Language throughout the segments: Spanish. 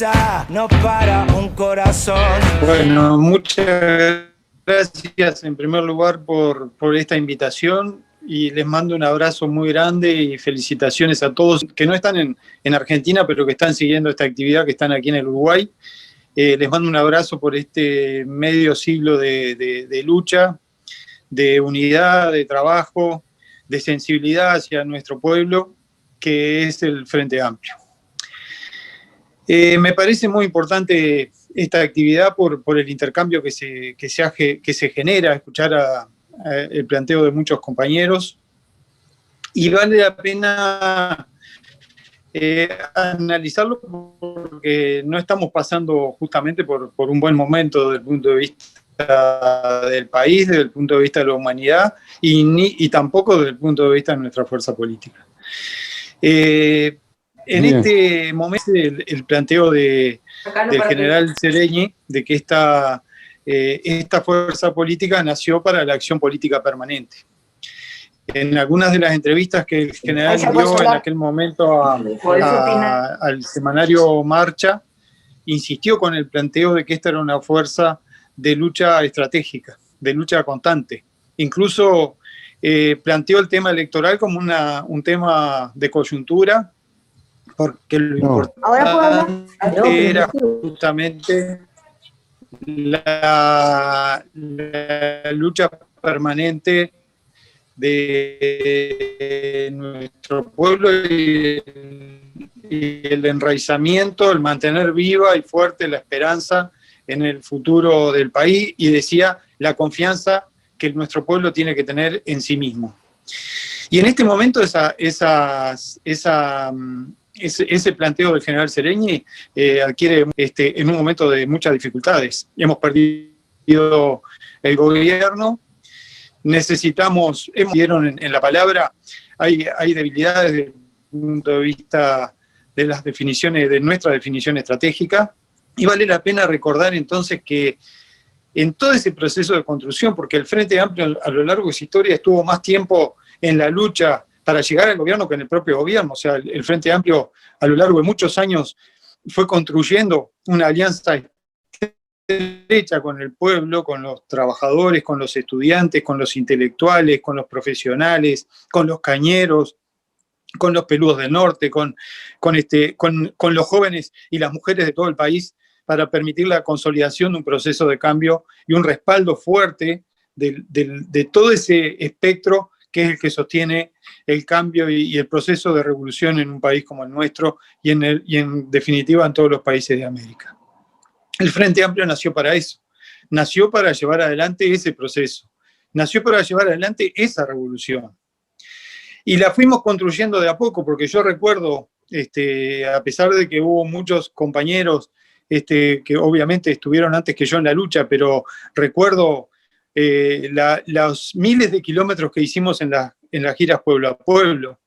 cabeza no para un corazón. Bueno, muchas gracias en primer lugar por esta invitación y les mando un abrazo muy grande y felicitaciones a todos que no están en Argentina, pero que están siguiendo esta actividad, que están aquí en el Uruguay. Les mando un abrazo por este medio siglo de lucha, de unidad, de trabajo, de sensibilidad hacia nuestro pueblo, que es el Frente Amplio. Me parece muy importante esta actividad por el intercambio que se genera, escuchar el planteo de muchos compañeros, y vale la pena analizarlo porque no estamos pasando justamente por un buen momento desde el punto de vista del país, desde el punto de vista de la humanidad y tampoco desde el punto de vista de nuestra fuerza política. En este momento el planteo del general Sereñi de que esta fuerza política nació para la acción política permanente. En algunas de las entrevistas que el general dio en aquel momento al semanario Marcha, insistió con el planteo de que esta era una fuerza de lucha estratégica, de lucha constante. Incluso planteó el tema electoral como un tema de coyuntura, porque lo importante era justamente la lucha permanente de nuestro pueblo y el enraizamiento, el mantener viva y fuerte la esperanza en el futuro del país, y decía la confianza que nuestro pueblo tiene que tener en sí mismo. Y en este momento ese planteo del general Sereñi adquiere en un momento de muchas dificultades. Hemos perdido el gobierno, dieron en la palabra, hay debilidades desde el punto de vista de las definiciones, de nuestra definición estratégica, y vale la pena recordar entonces que en todo ese proceso de construcción, porque el Frente Amplio a lo largo de su historia estuvo más tiempo en la lucha para llegar al gobierno que en el propio gobierno. O sea, el Frente Amplio a lo largo de muchos años fue construyendo una alianza estrecha con el pueblo, con los trabajadores, con los estudiantes, con los intelectuales, con los profesionales, con los cañeros, con los peludos del norte, con los jóvenes y las mujeres de todo el país, para permitir la consolidación de un proceso de cambio y un respaldo fuerte de todo ese espectro que es el que sostiene el cambio y el proceso de revolución en un país como el nuestro y en definitiva en todos los países de América. El Frente Amplio nació para eso, nació para llevar adelante ese proceso, nació para llevar adelante esa revolución. Y la fuimos construyendo de a poco, porque yo recuerdo, a pesar de que hubo muchos compañeros que obviamente estuvieron antes que yo en la lucha, pero recuerdo los miles de kilómetros que hicimos en las giras pueblo a pueblo.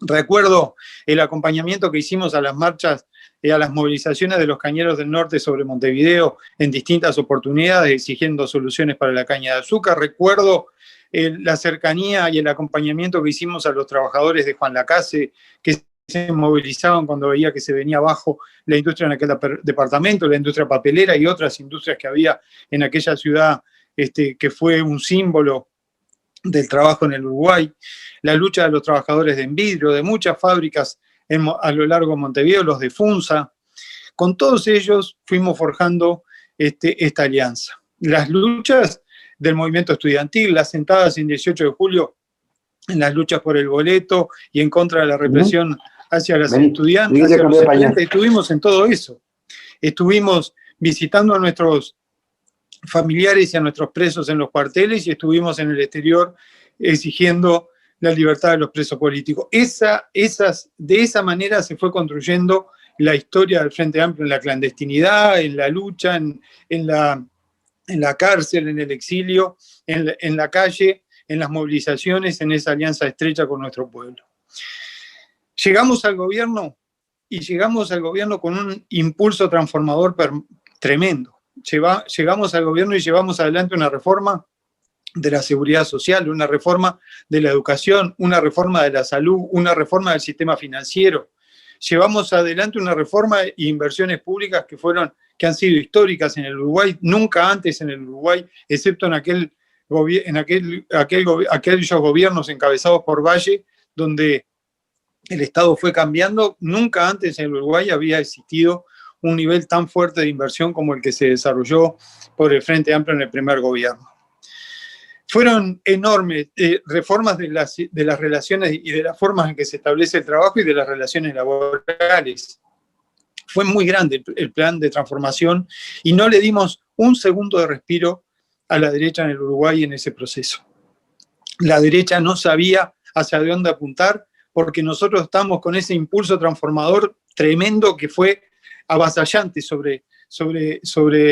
Recuerdo el acompañamiento que hicimos a las marchas, a las movilizaciones de los cañeros del norte sobre Montevideo en distintas oportunidades, exigiendo soluciones para la caña de azúcar. Recuerdo la cercanía y el acompañamiento que hicimos a los trabajadores de Juan Lacase, que se movilizaban cuando veía que se venía abajo la industria en aquel departamento, la industria papelera y otras industrias que había en aquella ciudad, que fue un símbolo del trabajo en el Uruguay. La lucha de los trabajadores de Envidrio, de muchas fábricas a lo largo de Montevideo, los de Funza. Con todos ellos fuimos forjando esta alianza. Las luchas del movimiento estudiantil, las sentadas en 18 de julio, en las luchas por el boleto y en contra de la represión hacia las estudiantes, hacia los estudiantes, estuvimos en todo eso. Estuvimos visitando a nuestros familiares y a nuestros presos en los cuarteles, y estuvimos en el exterior exigiendo la libertad de los presos políticos. De esa manera se fue construyendo la historia del Frente Amplio en la clandestinidad, en la lucha, en la cárcel, en el exilio, en la calle, en las movilizaciones, en esa alianza estrecha con nuestro pueblo. Llegamos al gobierno con un impulso transformador tremendo. Llegamos al gobierno y llevamos adelante una reforma de la seguridad social, una reforma de la educación, una reforma de la salud, una reforma del sistema financiero, llevamos adelante una reforma e inversiones públicas que han sido históricas en el Uruguay, nunca antes en el Uruguay, excepto en aquellos gobiernos encabezados por Valle, donde el Estado fue cambiando. Nunca antes en el Uruguay había existido un nivel tan fuerte de inversión como el que se desarrolló por el Frente Amplio en el primer gobierno. Fueron enormes reformas de las relaciones y de las formas en que se establece el trabajo y de las relaciones laborales. Fue muy grande el plan de transformación y no le dimos un segundo de respiro a la derecha en el Uruguay en ese proceso. La derecha no sabía hacia dónde apuntar porque nosotros estamos con ese impulso transformador tremendo que fue avasallante sobre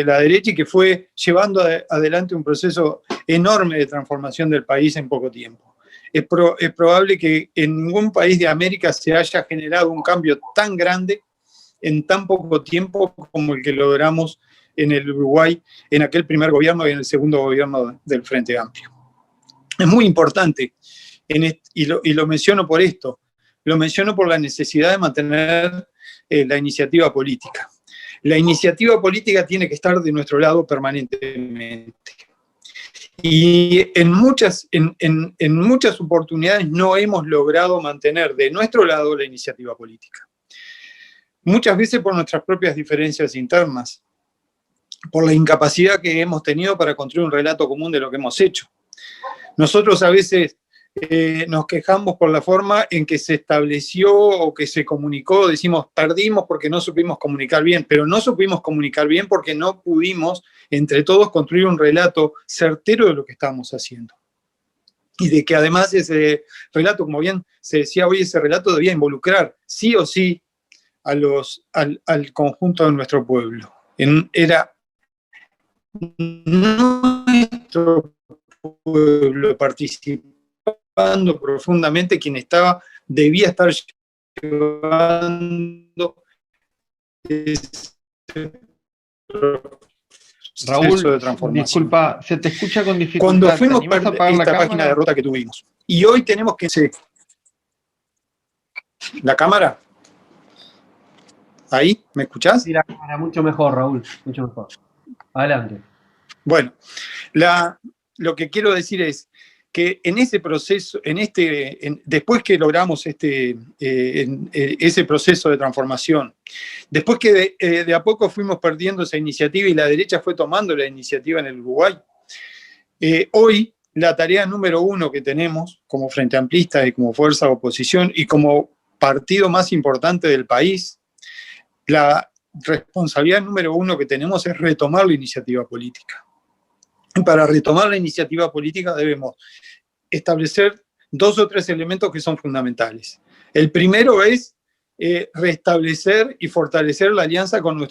la derecha y que fue llevando adelante un proceso enorme de transformación del país en poco tiempo. Es probable que en ningún país de América se haya generado un cambio tan grande en tan poco tiempo como el que logramos en el Uruguay en aquel primer gobierno y en el segundo gobierno del Frente Amplio. Es muy importante, y lo menciono por esto, lo menciono por la necesidad de mantener la iniciativa política. La iniciativa política tiene que estar de nuestro lado permanentemente. Y en muchas oportunidades no hemos logrado mantener de nuestro lado la iniciativa política. Muchas veces por nuestras propias diferencias internas, por la incapacidad que hemos tenido para construir un relato común de lo que hemos hecho. Nosotros a veces nos quejamos por la forma en que se estableció o que se comunicó, decimos perdimos porque no supimos comunicar bien, pero no supimos comunicar bien porque no pudimos entre todos construir un relato certero de lo que estábamos haciendo. Y de que además ese relato, como bien se decía hoy, ese relato debía involucrar sí o sí al conjunto de nuestro pueblo. Era nuestro pueblo participando profundamente, quien debía estar llevando ese proceso de transformación. Disculpa, se te escucha con dificultad. Cuando fuimos esta página de ruta que tuvimos. Y hoy tenemos que... ¿La cámara? ¿Ahí? ¿Me escuchás? Sí, la cámara, mucho mejor, Raúl, mucho mejor. Adelante. Bueno, lo que quiero decir es que en ese proceso, después que logramos ese proceso de transformación, después que de a poco fuimos perdiendo esa iniciativa y la derecha fue tomando la iniciativa en el Uruguay, hoy la tarea número uno que tenemos como Frente Amplista y como fuerza de oposición y como partido más importante del país, la responsabilidad número uno que tenemos es retomar la iniciativa política. Para retomar la iniciativa política debemos establecer 2 o 3 elementos que son fundamentales. El primero es restablecer y fortalecer la alianza con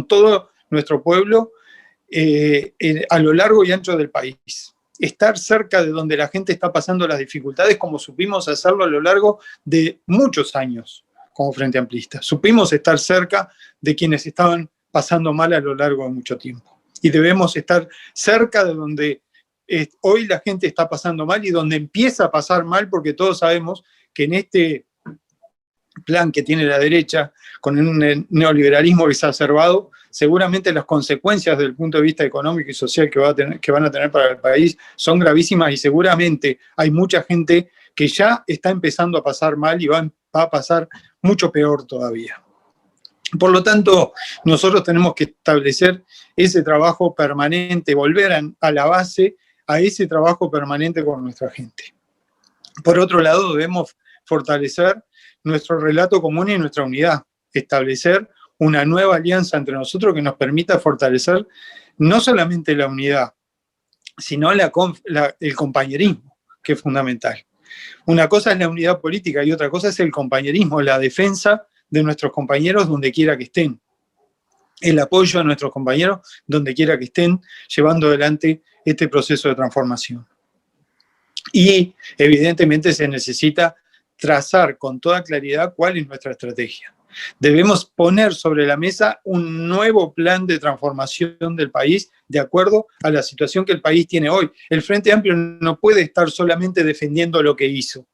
todo nuestro pueblo a lo largo y ancho del país. Estar cerca de donde la gente está pasando las dificultades, como supimos hacerlo a lo largo de muchos años como Frente Amplista. Supimos estar cerca de quienes estaban pasando mal a lo largo de mucho tiempo. Y debemos estar cerca de donde hoy la gente está pasando mal y donde empieza a pasar mal, porque todos sabemos que en este plan que tiene la derecha, con un neoliberalismo exacerbado, seguramente las consecuencias desde el punto de vista económico y social que van a tener para el país son gravísimas y seguramente hay mucha gente que ya está empezando a pasar mal y va a pasar mucho peor todavía. Por lo tanto, nosotros tenemos que establecer ese trabajo permanente, volver a la base, a ese trabajo permanente con nuestra gente. Por otro lado, debemos fortalecer nuestro relato común y nuestra unidad, establecer una nueva alianza entre nosotros que nos permita fortalecer no solamente la unidad, sino el compañerismo, que es fundamental. Una cosa es la unidad política y otra cosa es el compañerismo, la defensa de nuestros compañeros donde quiera que estén, el apoyo a nuestros compañeros donde quiera que estén llevando adelante este proceso de transformación. Y evidentemente se necesita trazar con toda claridad cuál es nuestra estrategia. Debemos poner sobre la mesa un nuevo plan de transformación del país de acuerdo a la situación que el país tiene hoy. El Frente Amplio no puede estar solamente defendiendo lo que hizo.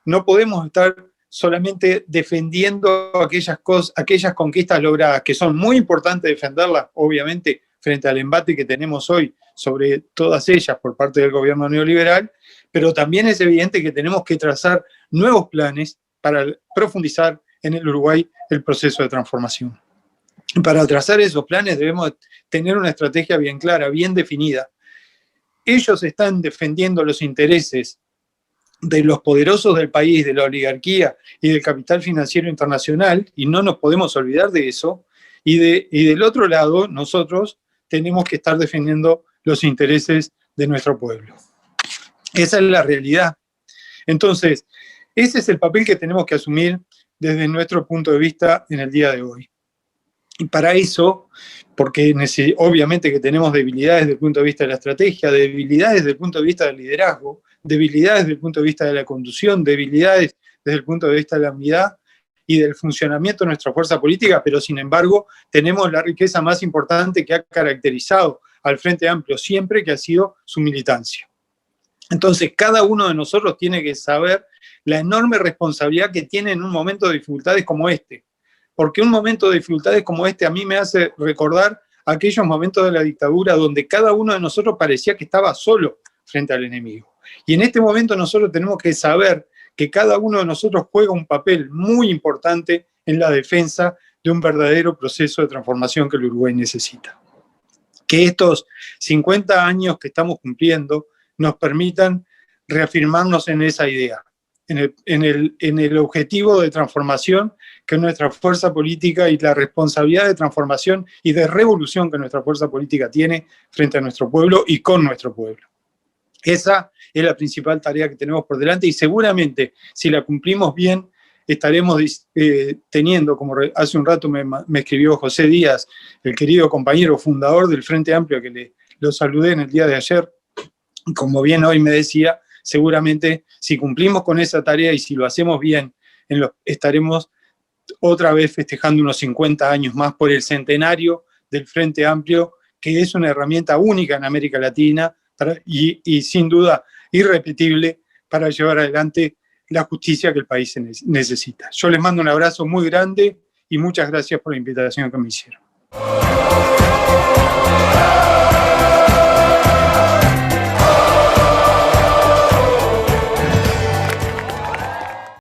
No podemos estar solamente defendiendo aquellas conquistas logradas, que son muy importantes defenderlas, obviamente, frente al embate que tenemos hoy sobre todas ellas por parte del gobierno neoliberal, pero también es evidente que tenemos que trazar nuevos planes para profundizar en el Uruguay el proceso de transformación. Para trazar esos planes debemos tener una estrategia bien clara, bien definida. Ellos están defendiendo los intereses de los poderosos del país, de la oligarquía y del capital financiero internacional, y no nos podemos olvidar de eso, y del otro lado, nosotros tenemos que estar defendiendo los intereses de nuestro pueblo. Esa es la realidad. Entonces, ese es el papel que tenemos que asumir desde nuestro punto de vista en el día de hoy. Y para eso, porque obviamente que tenemos debilidades desde el punto de vista de la estrategia, debilidades desde el punto de vista del liderazgo, debilidades desde el punto de vista de la conducción, debilidades desde el punto de vista de la unidad y del funcionamiento de nuestra fuerza política, pero sin embargo tenemos la riqueza más importante que ha caracterizado al Frente Amplio siempre, que ha sido su militancia. Entonces, cada uno de nosotros tiene que saber la enorme responsabilidad que tiene en un momento de dificultades como este. Porque un momento de dificultades como este a mí me hace recordar aquellos momentos de la dictadura donde cada uno de nosotros parecía que estaba solo frente al enemigo. Y en este momento nosotros tenemos que saber que cada uno de nosotros juega un papel muy importante en la defensa de un verdadero proceso de transformación que el Uruguay necesita. Que estos 50 años que estamos cumpliendo nos permitan reafirmarnos en esa idea, en el objetivo de transformación que nuestra fuerza política y la responsabilidad de transformación y de revolución que nuestra fuerza política tiene frente a nuestro pueblo y con nuestro pueblo. Esa es la principal tarea que tenemos por delante y seguramente si la cumplimos bien estaremos teniendo, como hace un rato me escribió José Díaz, el querido compañero fundador del Frente Amplio, que lo saludé en el día de ayer, como bien hoy me decía, seguramente si cumplimos con esa tarea y si lo hacemos bien, estaremos otra vez festejando unos 50 años más por el centenario del Frente Amplio, que es una herramienta única en América Latina y sin duda irrepetible para llevar adelante la justicia que el país necesita. Yo les mando un abrazo muy grande y muchas gracias por la invitación que me hicieron.